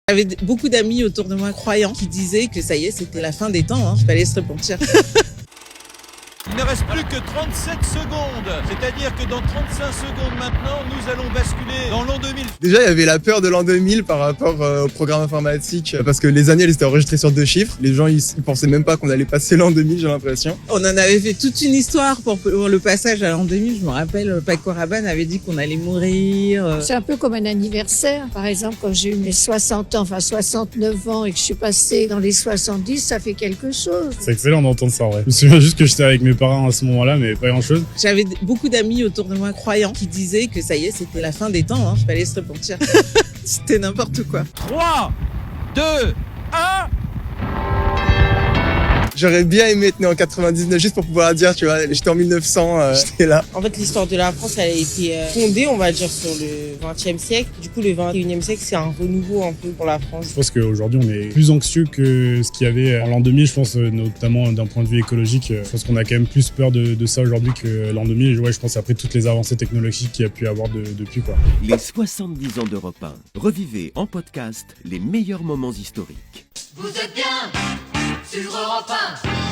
J'avais beaucoup d'amis autour de moi croyants qui disaient que ça y est, c'était la fin des temps, il fallait se repentir. Il ne reste plus que 37 secondes, c'est-à-dire que dans 35 secondes maintenant, nous allons basculer dans l'an 2000. Déjà, il y avait la peur de l'an 2000 par rapport au programme informatique, parce que les années, elles étaient enregistrées sur 2 chiffres. Les gens, ils pensaient même pas qu'on allait passer l'an 2000, j'ai l'impression. On en avait fait toute une histoire pour le passage à l'an 2000. Je me rappelle, Paco Rabanne avait dit qu'on allait mourir. C'est un peu comme un anniversaire. Par exemple, quand j'ai eu mes 60 ans, enfin 69 ans et que je suis passée dans les 70, ça fait quelque chose. C'est excellent d'entendre ça, en vrai. Je me souviens juste que j'étais avec mes parents à ce moment-là, mais pas grand-chose. J'avais beaucoup d'amis autour de moi croyants qui disaient que ça y est, c'était la fin des temps, il fallait se repentir. C'était n'importe quoi. 3, 2, 1... J'aurais bien aimé être né en 99 juste pour pouvoir dire, tu vois, j'étais en 1900, j'étais là. En fait, l'histoire de la France, elle a été fondée, on va dire, sur le XXe siècle. Du coup, le XXIe siècle, c'est un renouveau un peu pour la France. Je pense qu'aujourd'hui, on est plus anxieux que ce qu'il y avait en l'an 2000, je pense, notamment d'un point de vue écologique. Je pense qu'on a quand même plus peur de ça aujourd'hui que l'an 2000. Ouais, je pense après toutes les avancées technologiques qu'il y a pu avoir depuis, quoi. Les 70 ans d'Europe 1. Revivez en podcast les meilleurs moments historiques. Vous êtes bien sur Europe 1.